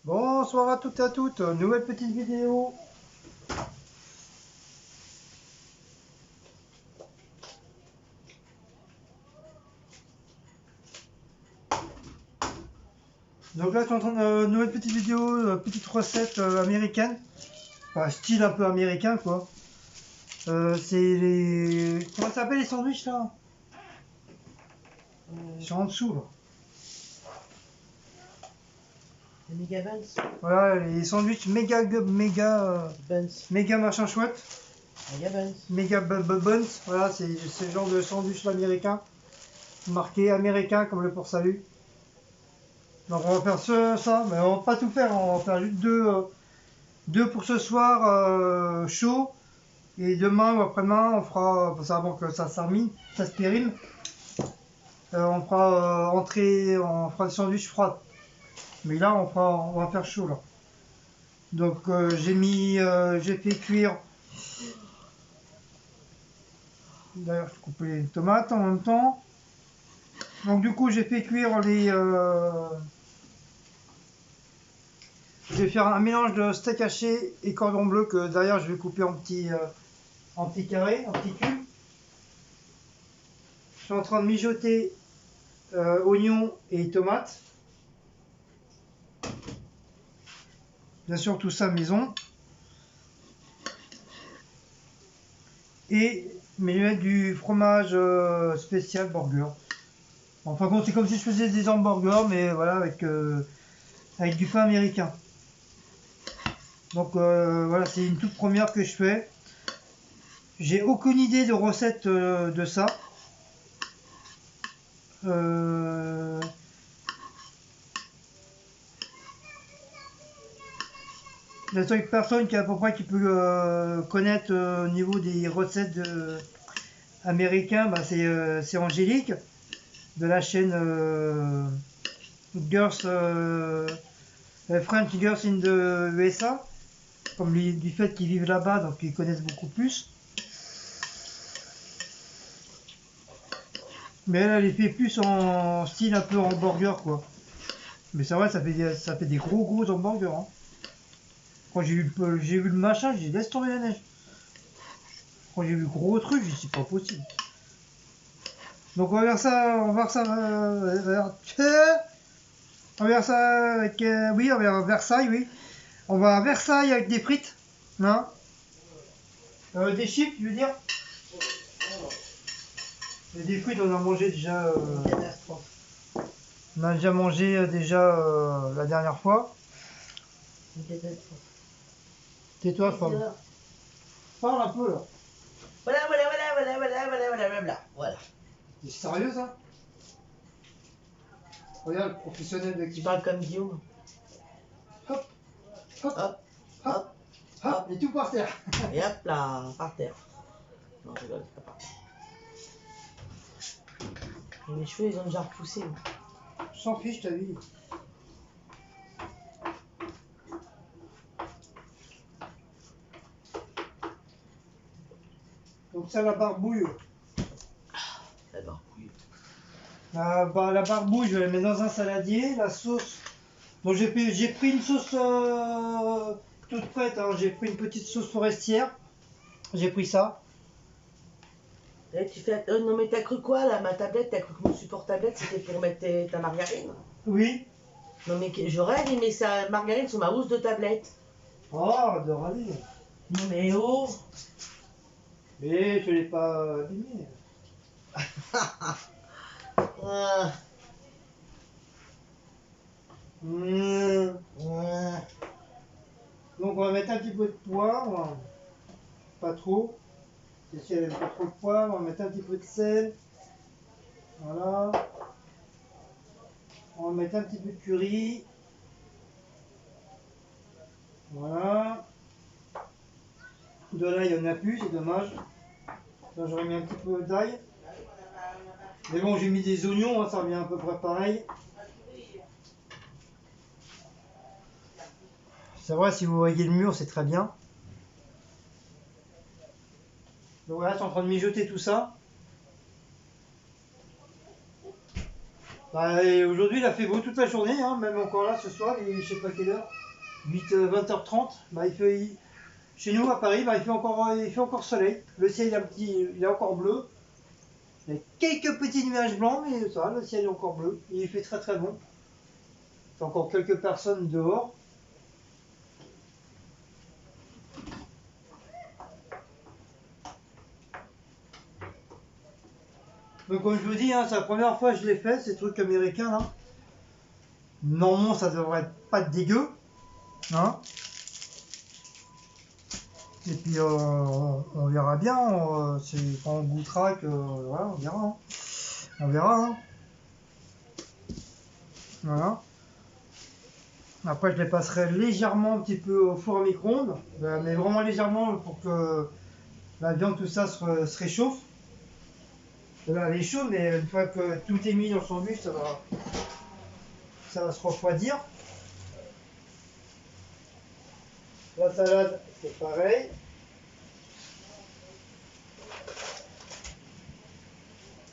Bonsoir à toutes et à toutes, nouvelle petite vidéo. Donc là, je suis en train de nouvelle petite vidéo, petite recette américaine, enfin style un peu américain quoi. C'est les, comment ça s'appelle les sandwichs là? Ils sont en dessous là. Les méga buns. Voilà, les sandwichs méga machin chouette. Méga buns. Buns. Voilà, c'est le genre de sandwich américain, marqué américain comme le port salut. Donc on va faire ça, mais on va pas tout faire, on va faire juste deux pour ce soir chaud. Et demain ou après-demain, on fera, ça avant que ça s'armine, ça se périme, on fera entrée, on fera des sandwichs froids. Mais là, on va faire chaud là. Donc j'ai fait cuire. D'ailleurs, je coupe les tomates en même temps. Donc du coup, j'ai fait cuire les. Je vais faire un mélange de steak haché et cordon bleu que derrière je vais couper en petits carrés, en petits cubes. Je suis en train de mijoter oignons et tomates. Bien sûr, tout ça maison. Et mais je vais mettre du fromage spécial burger. Enfin bon, c'est comme si je faisais des hamburgers, mais voilà, avec du pain américain. Donc voilà, c'est une toute première que je fais. J'ai aucune idée de recette de ça. La seule personne qui à peu près qui peut connaître au niveau des recettes américains, bah, c'est Angélique de la chaîne Girls, French Girls in the USA, comme du fait qu'ils vivent là-bas, donc ils connaissent beaucoup plus. Mais elle les fait plus en style un peu hamburger quoi. Mais c'est vrai, ça fait des gros hamburgers. Hein. Quand j'ai vu le machin, j'ai dit laisse tomber la neige. Quand j'ai vu le gros truc, j'ai dit c'est pas possible. Donc on va faire ça, on va faire ça, on va faire ça avec, oui, on va à Versailles, oui. On va à Versailles avec des frites, hein. Des chips, je veux dire. Et des frites, on a mangé déjà. On a déjà mangé la dernière fois. Tais-toi, femme. Parle un peu là. Voilà. T'es sérieux ça? Regarde, le professionnel de Tu qui. parles comme Guillaume. Hop, hop, Hop, hop, hop, hop, et tout par terre. et hop là, par terre. Non, je rigole, c'est pas par terre. Mes cheveux, ils ont déjà repoussé. Je s'en fiche, ta vie. Donc ça, la barbouille. La barbouille. La barbouille, je la mets dans un saladier. La sauce. Donc j'ai pris une sauce toute prête. Hein. J'ai pris une petite sauce forestière. J'ai pris ça. Là, tu fais. Non, mais t'as cru quoi là, ma tablette? T'as cru que mon support tablette c'était pour mettre ta margarine? Oui. Non, mais j'aurais allumé sa margarine sur ma housse de tablette. Oh, de râler. Non, mais oh! Mais je l'ai pas abîmé. Ah. Mmh. Donc on va mettre un petit peu de poivre. Pas trop. Si elle n'aime pas trop le poivre, on va mettre un petit peu de sel. Voilà. On va mettre un petit peu de curry. Voilà. De l'ail, il n'y en a plus, c'est dommage. Là, j'aurais mis un petit peu d'ail. Mais bon, j'ai mis des oignons, hein, ça revient à peu près pareil. C'est vrai, si vous voyez le mur, c'est très bien. Donc voilà, je suis en train de mijoter tout ça. Bah, et aujourd'hui, il a fait beau toute la journée, hein, même encore là ce soir, je sais pas quelle heure, 20h30. Bah, chez nous à Paris, bah, il fait encore soleil. Le ciel il est encore bleu. Il y a quelques petits nuages blancs, mais ça, le ciel est encore bleu. Et il fait très très bon. Il y a encore quelques personnes dehors. Donc comme je vous dis, hein, c'est la première fois que je l'ai fait, ces trucs américains là. Normalement, ça devrait pas être dégueu. Hein. Et puis on verra bien, c'est quand on goûtera que voilà, on verra. Hein. On verra. Hein. Voilà. Après, je les passerai légèrement un petit peu au four à micro-ondes, mais vraiment légèrement pour que la viande, tout ça se réchauffe. Là, elle est chaude, mais une fois que tout est mis dans le sandwich, ça va se refroidir. La salade, c'est pareil.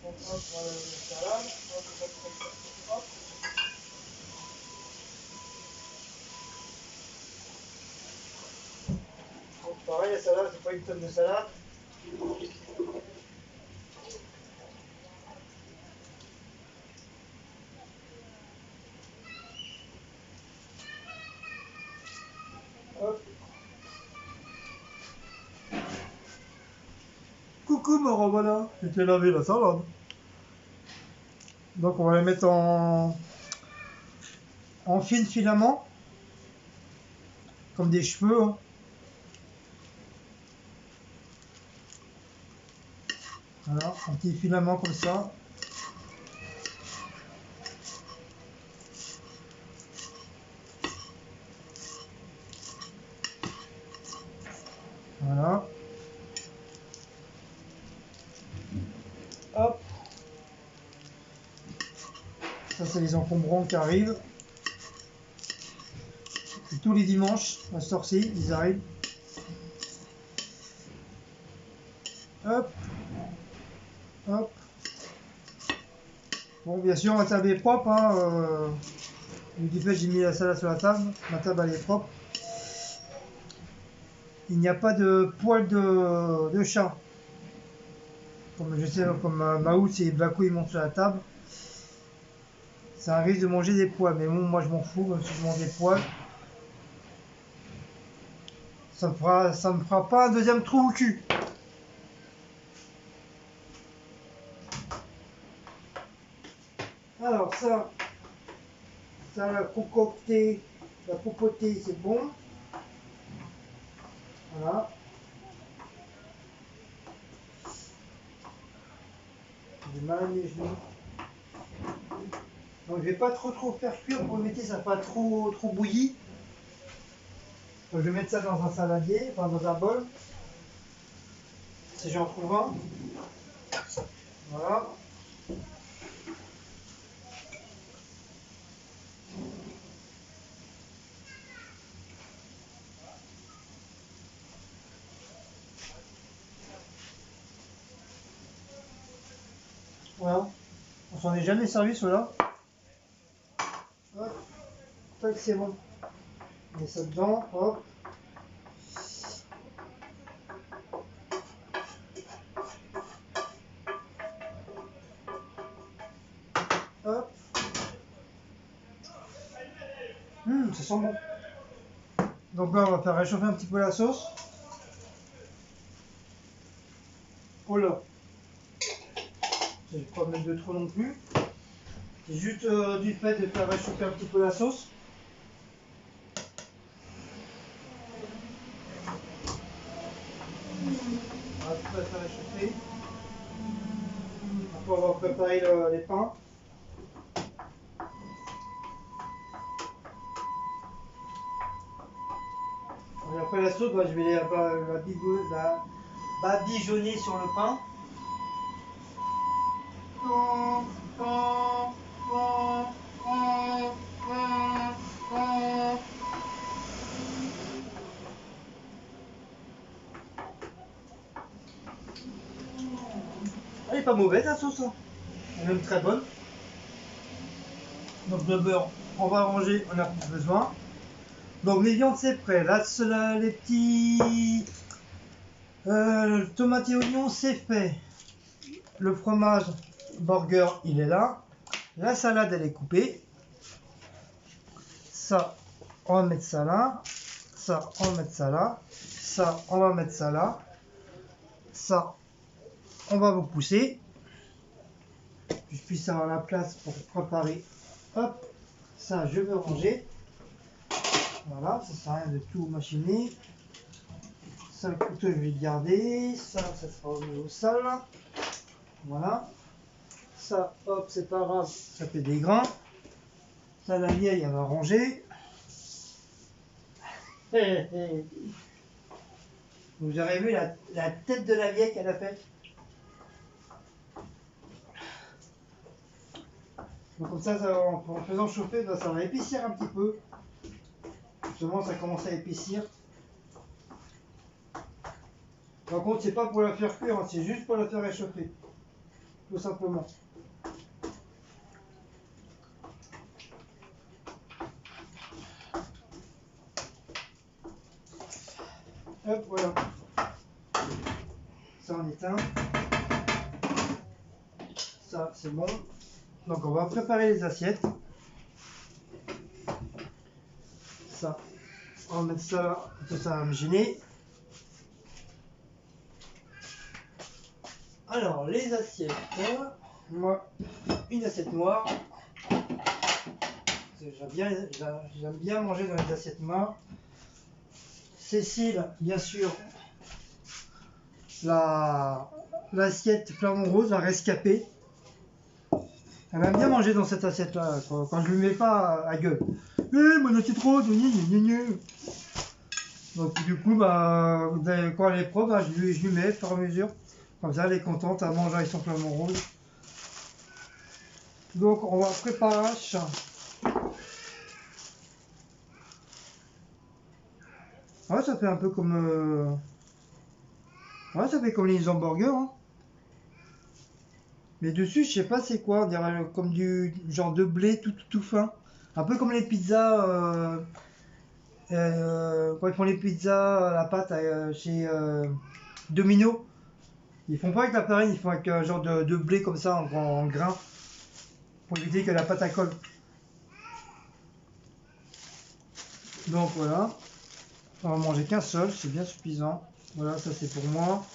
Hop, voilà la salade. Hop, hop, hop, hop, hop. Donc, pareil, la salade, c'est pas une tonne de salade. Hop. Coucou, me revoilà. Je t'ai lavé la salade. Donc, on va la mettre en fines filaments, comme des cheveux. Hein. Voilà, un petit filament comme ça. Voilà. Hop. Ça, c'est les encombrants qui arrivent. Et tous les dimanches, à ce heure-ci, ils arrivent. Hop. Hop. Bon, bien sûr, ma table est propre. Hein, du fait, j'ai mis la salade sur la table. Ma table, elle est propre. Il n'y a pas de poils de chat. Comme je sais, comme Maout et Bakou, ils montent sur la table. Ça arrive de manger des poils. Mais bon, moi, je m'en fous. Même si je mange des poils, ça me fera pas un deuxième trou au cul. Alors ça l'a concocté, la popoter, c'est bon. Voilà. J'ai mal à mes genoux. Donc je vais pas trop faire cuire pour éviter que ça fasse trop bouilli. Donc je vais mettre ça dans un saladier, enfin dans un bol. Si j'en trouve un. Voilà. Voilà. On s'en est jamais servi ceux-là. Hop. Tac, c'est bon. On met ça dedans. Hop. Hop. Ça sent bon. Donc là, on va faire réchauffer un petit peu la sauce. Oh là. Je ne vais pas mettre de trop non plus. C'est juste du fait de faire réchauffer un petit peu la sauce. On va tout faire réchauffer. Après, on va préparer les pains. Et après la sauce, je vais la badigeonner sur le pain. Elle est pas mauvaise la sauce, hein. Elle est même très bonne. Donc le beurre, on va ranger, on n'a plus besoin. Donc les viandes c'est prêt. Là, les petits tomates et oignons c'est fait. Le fromage burger il est là. La salade elle est coupée. Ça, on va mettre ça là. Ça, on va mettre ça là. Ça, on va mettre ça là. Ça, on va vous pousser. Que je puisse avoir la place pour préparer. Hop, ça je veux ranger. Voilà, ça sert à rien de tout machiner. Ça, le couteau, je vais le garder. Ça sera au niveau sale. Voilà. Ça, hop, c'est pas grave, ça fait des grains. Ça, la vieille, elle va ranger. Vous avez vu la tête de la vieille qu'elle a faite. Donc comme ça, en faisant chauffer, ça va épaissir un petit peu. Justement, ça commence à épaissir. Par contre, c'est pas pour la faire cuire, hein, c'est juste pour la faire réchauffer. Tout simplement. Hop, voilà. Ça, on éteint. Ça, c'est bon. Donc, on va préparer les assiettes. Ça, on va mettre ça là, parce que ça va me gêner. Alors, les assiettes. Moi, une assiette noire. J'aime bien manger dans les assiettes noires. Cécile, bien sûr, l'assiette flamant rose, la rescapée. Elle aime bien manger dans cette assiette-là, quand je lui mets pas à gueule. Mon assiette rose, donc du coup, bah, quand elle est propre, bah, je lui mets au fur et à mesure. Comme ça, elle est contente à manger avec son flamant rose. Donc, on va préparer. Ouais, ça fait un peu comme... Ouais, ça fait comme les hamburgers. Hein. Mais dessus, je sais pas c'est quoi. On dirait comme du genre de blé tout fin. Un peu comme les pizzas. Quand ils font les pizzas, la pâte chez Domino. Ils font pas avec la farine, ils font avec un genre de blé comme ça en grains. Pour éviter que la pâte à colle. Donc voilà. On va manger qu'un seul, c'est bien suffisant. Voilà, ça c'est pour moi.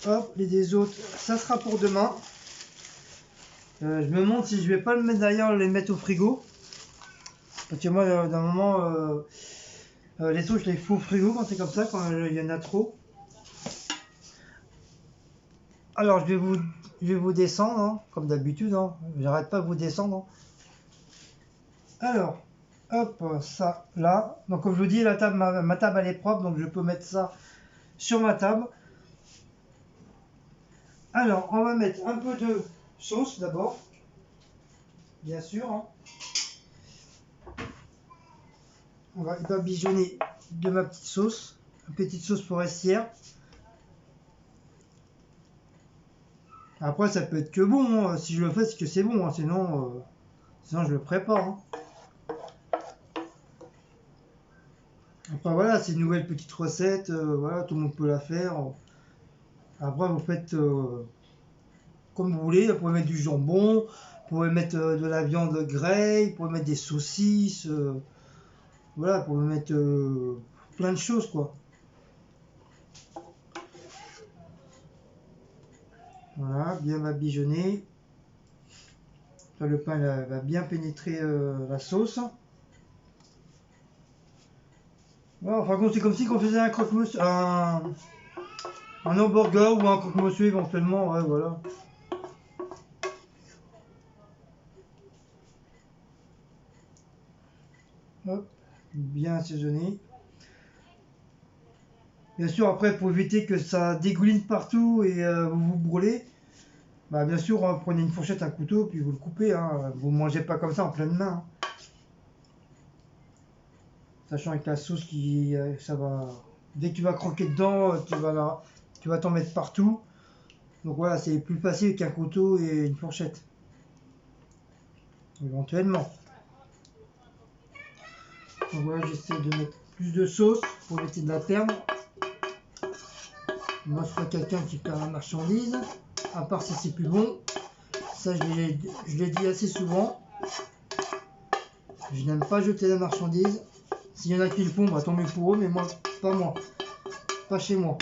Hop, les deux autres, ça sera pour demain. Je me demande si je vais pas le mettre d'ailleurs, les mettre au frigo. Parce que moi, d'un moment, les sauces, je les fous au frigo quand c'est comme ça, quand il y en a trop. Alors, je vais vous descendre, hein, comme d'habitude. Hein. J'arrête pas de vous descendre. Hein. Alors, hop, ça là. Donc, comme je vous dis, la table, ma table, elle est propre, donc je peux mettre ça sur ma table. Alors, on va mettre un peu de sauce d'abord, bien sûr. Hein. On va badigeonner de ma petite sauce, une petite sauce forestière. Après, ça peut être que bon. Hein. Si je le fais, c'est que c'est bon. Hein. Sinon, je le prépare. Hein. Après, voilà, c'est une nouvelle petite recette. Voilà, tout le monde peut la faire. Après, vous faites comme vous voulez. Vous pouvez mettre du jambon, vous pouvez mettre de la viande graille, vous pouvez mettre des saucisses. Voilà, vous pouvez mettre plein de choses, quoi. Voilà, bien badigeonner. Le pain va bien pénétrer la sauce. Voilà, enfin, c'est comme si on faisait un croque-monsieur, un hamburger ou un croque-monsieur éventuellement. Ouais, voilà. Hop, bien assaisonné. Bien sûr, après, pour éviter que ça dégouline partout et vous vous brûlez, bah, bien sûr, prenez une fourchette, un couteau, puis vous le coupez. Hein. Vous ne mangez pas comme ça en pleine main. Hein. Sachant avec la sauce ça va. Dès que tu vas croquer dedans, tu vas t'en mettre partout. Donc voilà, c'est plus facile qu'un couteau et une fourchette. éventuellement. Donc voilà, j'essaie de mettre plus de sauce pour éviter de la perdre. Moi, je suis pas quelqu'un qui perd la marchandise, à part si c'est plus bon. Ça, je l'ai dit assez souvent. Je n'aime pas jeter la marchandise. S'il y en a qui le font, bah, tant mieux pour eux, mais moi, pas moi. Pas chez moi.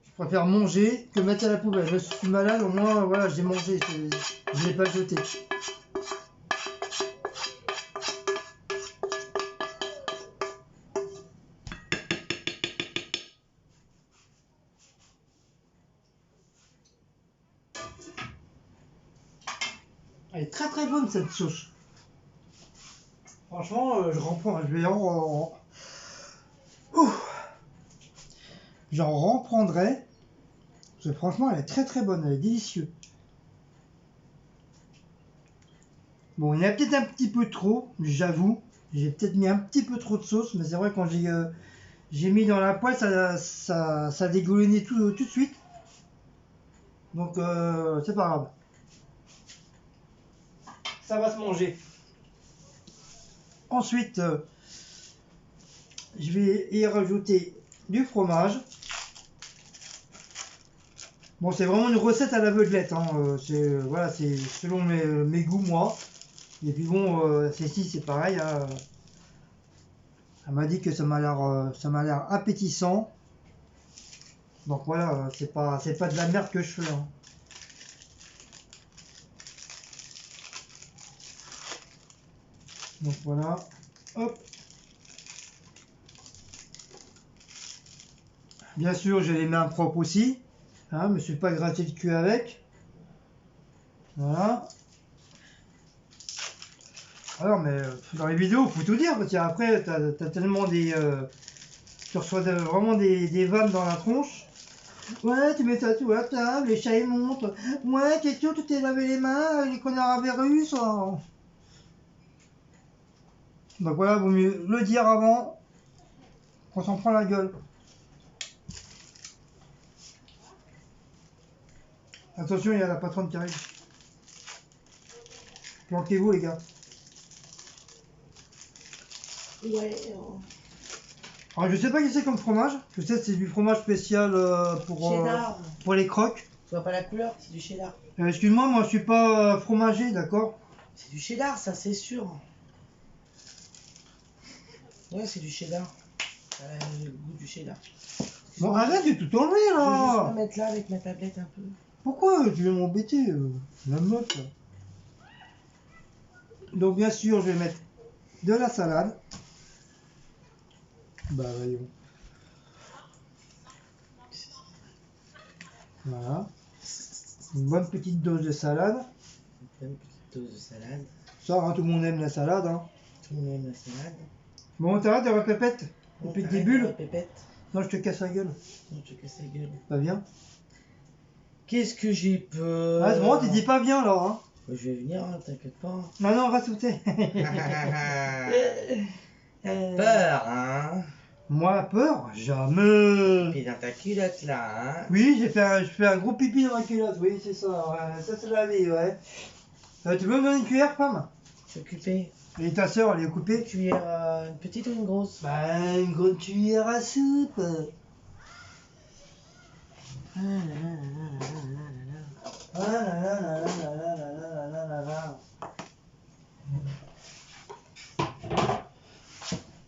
Je préfère manger que mettre à la poubelle. Je suis malade, au moins, voilà, j'ai mangé. Je ne l'ai pas jeté. Elle est très très bonne cette sauce. Franchement, je vais j'en reprendrai. Parce que franchement, elle est très très bonne, elle est délicieuse. Bon, il y en a peut-être un petit peu trop, j'avoue. J'ai peut-être mis un petit peu trop de sauce, mais c'est vrai quand j'ai mis dans la poêle, ça dégoulinait tout de suite. Donc c'est pas grave. Ça va se manger. Ensuite, je vais y rajouter du fromage. Bon, c'est vraiment une recette à l'aveuglette, hein. Voilà, c'est selon mes goûts, moi. Et puis bon, celle-ci, c'est pareil, hein. Elle m'a dit que ça m'a l'air appétissant. Donc voilà, c'est pas de la merde que je fais, hein. Donc voilà, hop. Bien sûr, j'ai les mains propres aussi. Hein, je me suis pas gratté le cul avec. Voilà. Alors, mais dans les vidéos, faut tout dire, parce qu'après, t'as tellement tu reçois vraiment des vannes dans la tronche. Ouais, tu mets ça tout à table, les chats ils montent. Ouais, question, tu t'es lavé les mains, les connards à virus. Oh. Donc voilà, vaut mieux le dire avant qu'on s'en prend la gueule. Attention, il y a la patronne qui arrive. Planquez-vous, les gars. Ouais. Alors, je sais pas qui c'est comme fromage. Je sais que c'est du fromage spécial Cheddar. pour les croques. Tu vois pas la couleur, c'est du cheddar. Excuse-moi, moi je suis pas fromager, d'accord? C'est du cheddar, ça c'est sûr. Ouais, c'est du cheddar. Ça a le goût du cheddar. Bon, arrête de tout enlever Je vais juste là! me mettre là avec ma tablette un peu. Pourquoi tu veux m'embêter, la meuf là? Donc, bien sûr, je vais mettre de la salade. Bah, voyons. Voilà. Une bonne petite dose de salade. Une bonne petite dose de salade. Ça, hein, tout le monde aime la salade. Hein. Tout le monde aime la salade. Bon, t'arrêtes de répéter depuis des bulles. Pépette. Non, je te casse la gueule. Non, je te casse la gueule. Pas bien. Qu'est-ce que j'ai peur? Ah, c'est bon, tu dis pas bien là. Hein. Je vais venir, hein, t'inquiète pas. Non, non, on va sauter. Peur, hein? Moi, peur? Jamais. Puis dans ta culotte là, hein? Oui, je fais un gros pipi dans ma culotte, oui, c'est ça. Ouais, ça, c'est la vie, ouais. Tu veux me donner une cuillère, femme? Je suis occupé. Et ta soeur, elle est occupée? Une cuillère, une petite ou une grosse? Bah, une grande cuillère à soupe.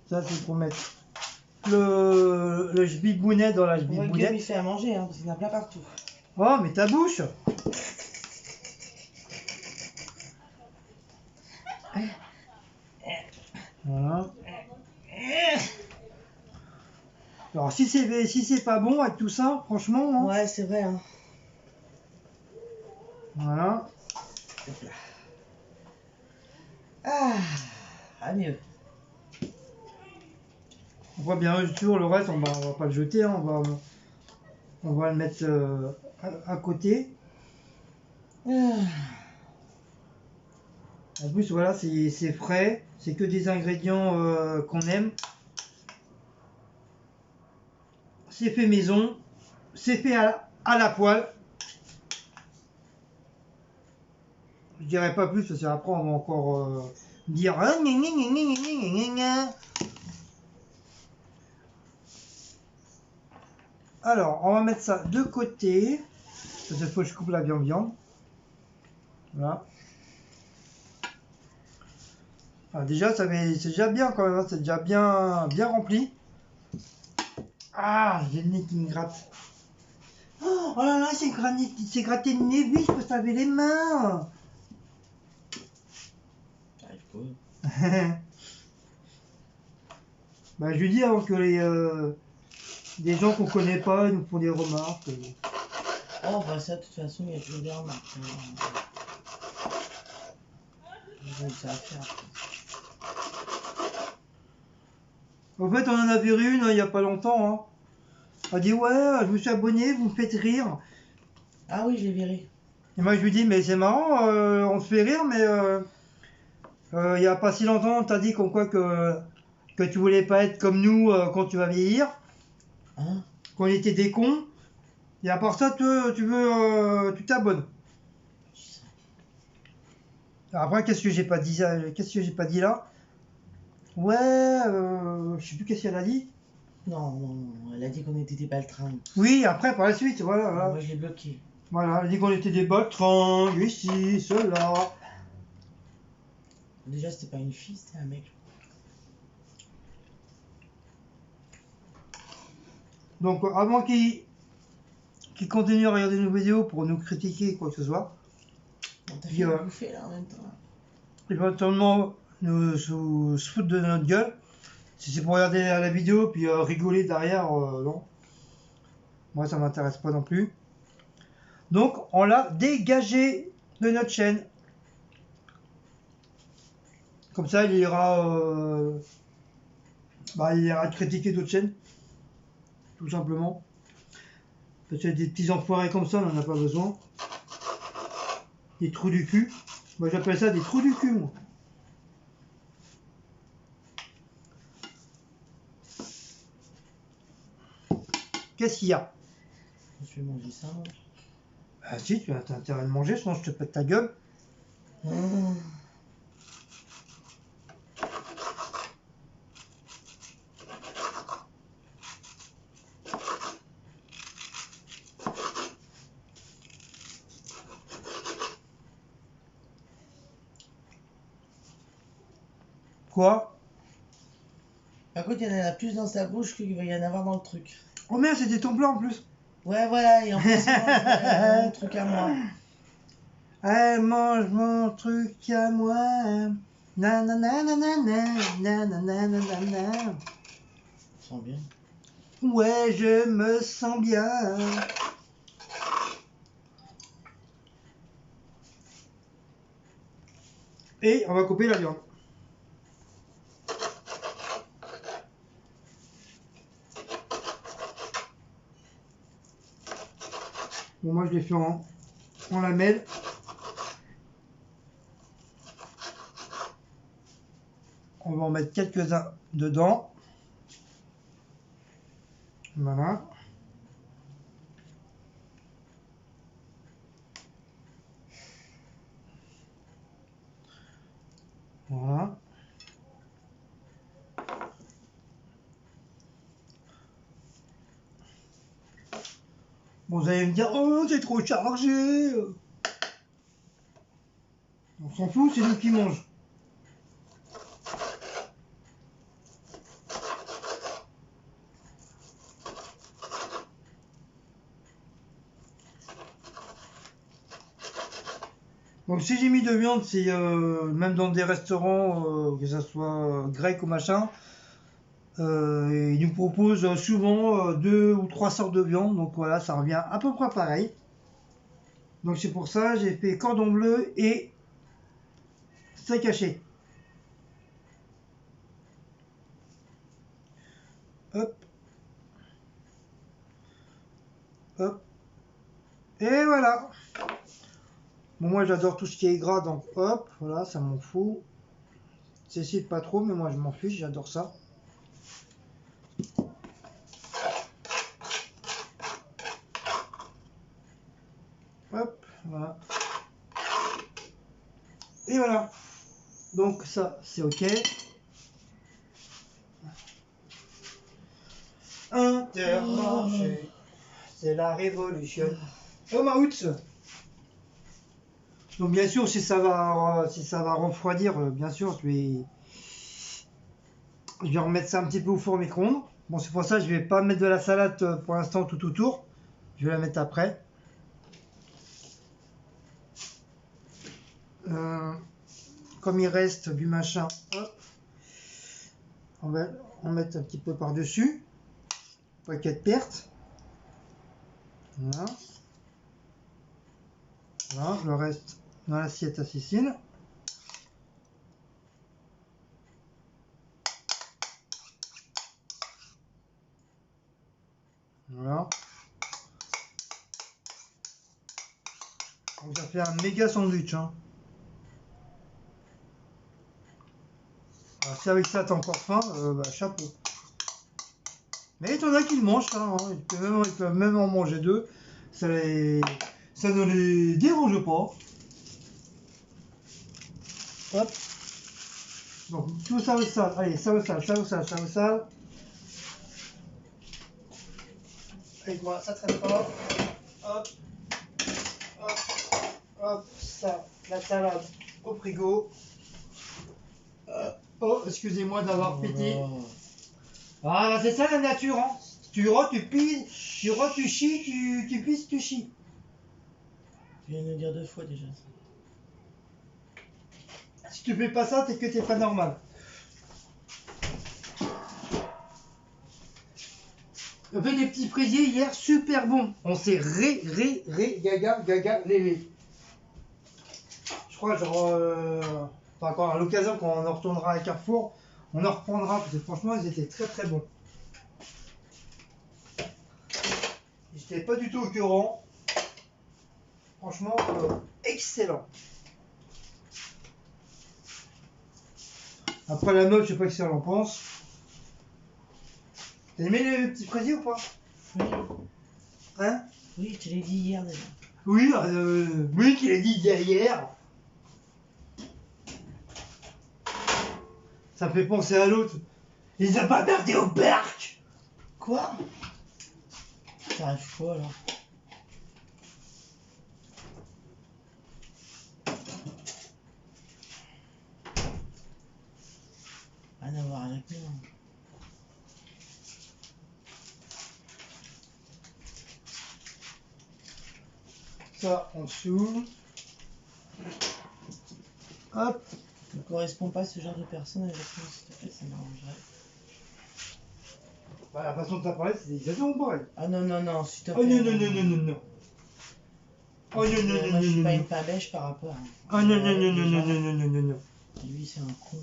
Ça, c'est pour mettre le jbibounet dans la Moi, Guillaume, jbibounette. il fait à manger, hein, parce qu'il y en a plein partout. Oh, mais ta bouche! Voilà. Alors, si c'est pas bon avec tout ça, franchement. Hein, Ouais, c'est vrai, hein. voilà. Hop là. Ah, mieux. On voit bien sûr le reste, on va pas le jeter, hein, on va le mettre à côté. En plus, voilà, c'est frais, c'est que des ingrédients qu'on aime. C'est fait maison, c'est fait à la poêle. Je dirai pas plus parce qu'après on va encore dire ah, gna, gna, gna, gna, gna, gna, gna. Alors, on va mettre ça de côté. Cette fois, je coupe la viande. Voilà. Enfin, déjà, c'est déjà bien quand même. Hein, c'est déjà bien rempli. Ah, j'ai le nez qui me gratte. Oh là là, c'est gratté le nez. Oui, je peux se laver les mains. Bah, je lui dis avant que des gens qu'on connaît pas ils nous font des remarques. Oh, bah ça, de toute façon, il y a toujours des remarques. Ça à faire. En fait, on en a vu une il y a pas longtemps. Hein. Elle dit ouais, je me suis abonné, vous me faites rire. Ah oui, je l'ai viré. Et moi, je lui dis mais c'est marrant, on se fait rire, mais il y a pas si longtemps, t'as dit comme quoi que tu voulais pas être comme nous quand tu vas vieillir, Hein? qu'on était des cons. Et à part ça, tu t'abonnes. Après, qu'est-ce que j'ai pas dit, là? Ouais, je sais plus qu'est-ce qu'elle a dit. Non, elle a dit qu'on était des baltringues. Oui, après, par la suite, voilà. Moi, je l'ai bloqué. Voilà, elle a dit qu'on était des baltringues, ici, cela. Déjà, c'était pas une fille, c'était un mec. Donc, avant qu'il continue à regarder nos vidéos pour nous critiquer, quoi que ce soit, On t'a fait bouffer là en même temps. éventuellement se foutre de notre gueule. Si c'est pour regarder la vidéo puis rigoler derrière, non. Moi, ça m'intéresse pas non plus. Donc, on l'a dégagé de notre chaîne. Comme ça, il ira critiquer d'autres chaînes. Tout simplement. Parce que des petits enfoirés comme ça, on n'en a pas besoin. Des trous du cul. Moi, j'appelle ça des trous du cul, moi. Qu'est-ce qu'il y a? Je vais manger ça. Ah si, tu as intérêt de manger, sinon je te pète ta gueule. Quoi? Par contre, il y en a plus dans sa bouche qu'il va y en avoir dans le truc. Oh merde, c'était ton plat en plus. Ouais, voilà, et en plus, il mange mon truc à moi. Elle mange mon truc à moi. Nanananana, nanananana. Je sens bien. Ouais, je me sens bien. Et on va couper la viande. Bon, moi je l'ai fait en lamelles. On va en mettre quelques-uns dedans. Voilà. Voilà. Bon, vous allez me dire, oh, c'est trop chargé. On s'en fout, c'est nous qui mange. Donc si j'ai mis de viande, c'est même dans des restaurants, que ce soit grec ou machin, ils nous proposent souvent 2 ou 3 sortes de viande. Donc voilà, ça revient à peu près pareil. Donc c'est pour ça j'ai fait cordon bleu et steak haché. Hop. Hop. Et voilà. Bon, moi j'adore tout ce qui est gras, donc hop, voilà, ça m'en fout. C'est pas trop, mais moi je m'en fiche, j'adore ça. Hop, voilà. Et voilà. Donc ça, c'est ok. Intermarché, c'est la révolution. Oh Maouts. Donc bien sûr, si ça va refroidir, bien sûr, je vais remettre ça un petit peu au four micro-ondes. Bon, c'est pour ça que je vais pas mettre de la salade pour l'instant tout autour. Je vais la mettre après. Comme il reste du machin, hop, on va en mettre un petit peu par-dessus. Pas qu'il y ait de perte. Voilà. Voilà, le reste dans l'assiette à Cécile. Voilà. Donc ça fait un méga sandwich. Hein. Alors, si avec ça t'as encore faim, bah, chapeau. Mais il y en a qui le mangent, ça, hein. Ils peuvent même en manger deux. Ça ne les dérange pas. Hop. Donc tout ça au sale. Allez, ça au sale, ça au sale, ça au sale. Avec moi, ça traîne pas. Hop. Hop. Hop. Ça, la salade au frigo. Oh, excusez-moi d'avoir pété. Ah, c'est ça la nature, hein. Tu rôtes, tu pisses, tu rôtes, tu chies, tu pisses, tu chies. Tu viens de le dire 2 fois déjà. Si tu fais pas ça, c'est que t'es pas normal. On fait des petits fraisiers hier, super bon. On s'est gaga, lévé. Je crois, genre, enfin, quand, à l'occasion, quand on en retournera à Carrefour, on en reprendra, parce que franchement, ils étaient très très bons. J'étais pas du tout au courant. Franchement, excellent. Après la meuf, je sais pas ce qu'elle en pense. T'as aimé les petits fraisiers ou pas? Oui. Hein? Oui, je te l'ai dit hier déjà. Oui, oui, qu'il a dit hier. Ça me fait penser à l'autre. Ils ont pas merdé au berk. Quoi? T'arrives quoi là? Rien à voir avec nous. Ça en dessous. Hop. Ne correspond pas à ce genre de personne avec nous, s'il te plaît, ça m'arrangerait. Bah, la façon de t'en parler, c'est exactement pareil. Ah non, non, non, s'il te Oh plaît. non, non, non, non, non, non. Oh non, non, non, Moi, je suis non, pas non. une pabèche par rapport. Oh non, non, non, non, non, non, non, non, non, non. Lui, c'est un con.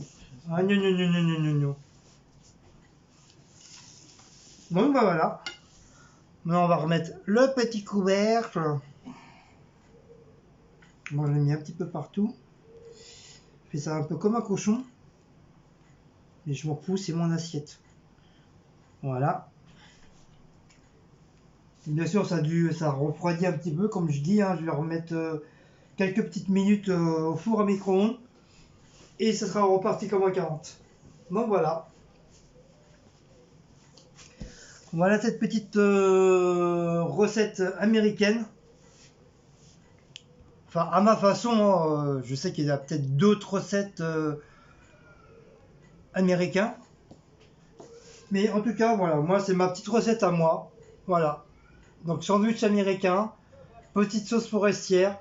Ah non, non, non, non, non, non, non. Bon, bah voilà. Maintenant, on va remettre le petit couvercle. Moi, je l'ai mis un petit peu partout. Je fais ça un peu comme un cochon. Et je m'en fous, c'est mon assiette. Voilà. Et bien sûr, ça refroidit un petit peu, comme je dis. Hein, je vais remettre quelques petites minutes au four à micro-ondes. Et ça sera reparti comme à 40. Donc voilà. Voilà cette petite recette américaine. Enfin, à ma façon, je sais qu'il y a peut-être d'autres recettes américaines. Mais en tout cas, voilà, moi c'est ma petite recette à moi. Voilà. Donc sandwich américain, petite sauce forestière,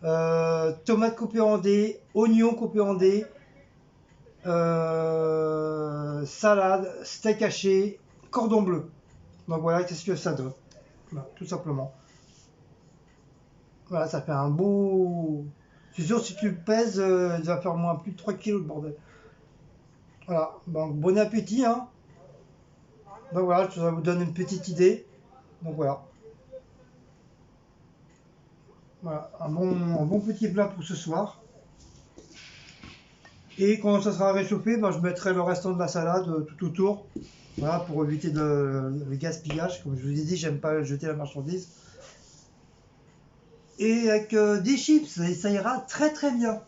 tomates coupées en dés, oignons coupés en dés, salade, steak haché, cordon bleu. Donc voilà, qu'est-ce que ça donne. Voilà, tout simplement. Voilà, ça fait un beau... C'est sûr, si tu le pèses, il va faire moins plus de 3 kilos le bordel. Voilà, donc bon appétit, hein. Donc voilà, ça vous donne une petite idée. Donc voilà. Voilà, un bon petit plat pour ce soir. Et quand ça sera réchauffé, ben, je mettrai le restant de la salade tout autour. Voilà, pour éviter le gaspillage. Comme je vous ai dit, j'aime pas jeter la marchandise. Et avec des chips, et ça ira très très bien.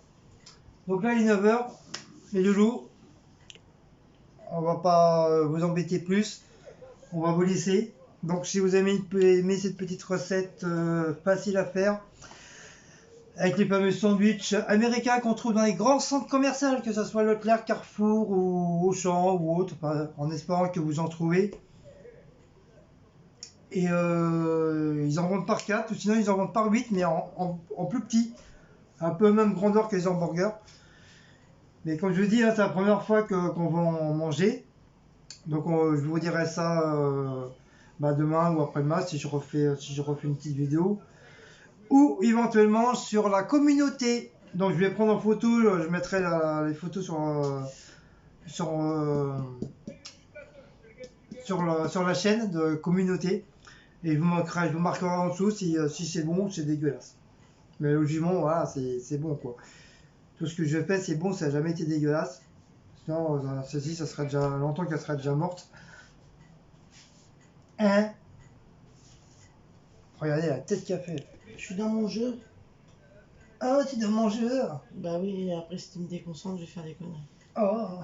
Donc là, il est 9h, les loulous. On va pas vous embêter plus. On va vous laisser. Donc si vous avez aimé cette petite recette facile à faire, avec les fameux sandwichs américains qu'on trouve dans les grands centres commerciaux, que ce soit Leclerc, Carrefour ou Auchan ou autre, enfin, en espérant que vous en trouvez. Et ils en vendent par 4, ou sinon ils en vendent par 8, mais en plus petit. Un peu même grandeur que les hamburgers. Mais comme je vous dis, hein, c'est la première fois qu'on va en manger. Donc je vous dirai ça demain ou après-demain si je refais une petite vidéo. Ou éventuellement sur la communauté. Donc je vais prendre en photo, je mettrai les photos sur la chaîne de communauté. Et je vous marquerai en dessous si c'est bon ou c'est dégueulasse. Mais logiquement, voilà, c'est bon quoi. Tout ce que je fais, c'est bon, ça n'a jamais été dégueulasse. Sinon, celle-ci, ça serait déjà longtemps qu'elle serait déjà morte. Hein? Regardez la tête qu'elle fait. Je suis dans mon jeu. Ah, tu es dans mon jeu. Bah oui, après si tu me déconcentres, je vais faire des conneries. Oh,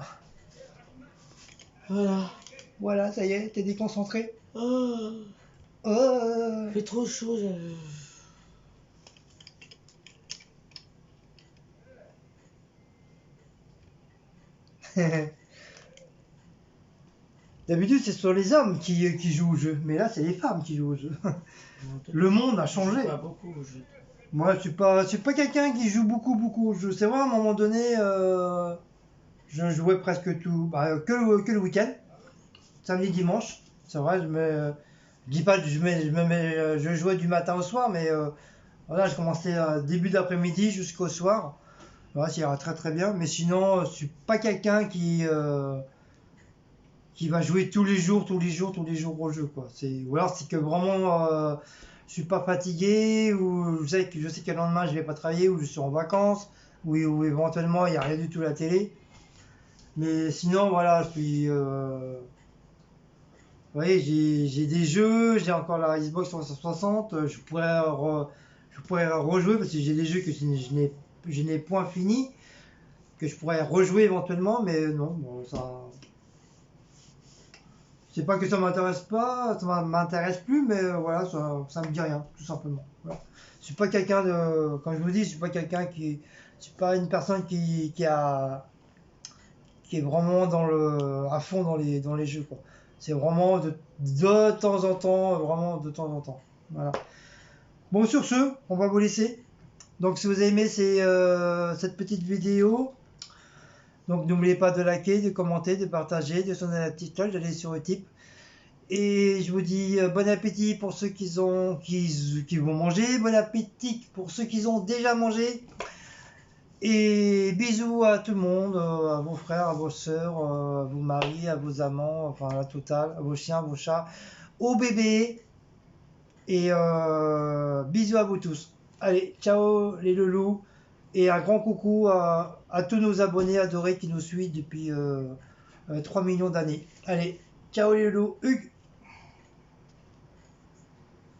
Voilà. voilà, ça y est, t'es déconcentré. Oh, Oh. il fait trop chaud. D'habitude, c'est sur les hommes qui jouent au jeu, mais là, c'est les femmes qui jouent au jeu. Le monde a changé. Je joue pas beaucoup au jeu. Moi, je suis pas quelqu'un qui joue beaucoup au jeu. C'est vrai, à un moment donné, je jouais presque tout, que le week-end, samedi, dimanche. C'est vrai, je dis pas que je jouais du matin au soir, mais voilà, je commençais début d'après-midi jusqu'au soir. Voilà, ça ira très très bien. Mais sinon, je suis pas quelqu'un qui va jouer tous les jours au jeu, quoi. Ou alors c'est que vraiment je suis pas fatigué, ou je sais que le lendemain je vais pas travailler, ou je suis en vacances, ou éventuellement il n'y a rien du tout à la télé. Mais sinon voilà, je suis vous voyez, j'ai des jeux, j'ai encore la Xbox 360, je pourrais rejouer parce que j'ai des jeux que je n'ai point fini, que je pourrais rejouer éventuellement, mais non, bon, c'est pas que ça m'intéresse pas, ça m'intéresse plus, mais voilà, ça me dit rien, tout simplement. Voilà. Je suis pas quelqu'un de, comme je vous dis, je suis pas je suis pas une personne qui est vraiment à fond dans les jeux, quoi. C'est vraiment de temps en temps, vraiment de temps en temps. Voilà. Bon, sur ce, on va vous laisser. Donc, si vous avez aimé cette petite vidéo, donc n'oubliez pas de liker, de commenter, de partager, de sonner la petite cloche, d'aller sur Utip. Et je vous dis bon appétit pour ceux qui vont manger, bon appétit pour ceux qui ont déjà mangé. Et bisous à tout le monde, à vos frères, à vos sœurs, à vos maris, à vos amants, enfin la totale, à vos chiens, à vos chats, aux bébés. Et bisous à vous tous. Allez, ciao les loulous. Et un grand coucou à tous nos abonnés adorés qui nous suivent depuis 3 millions d'années. Allez, ciao les loulous. Hugues.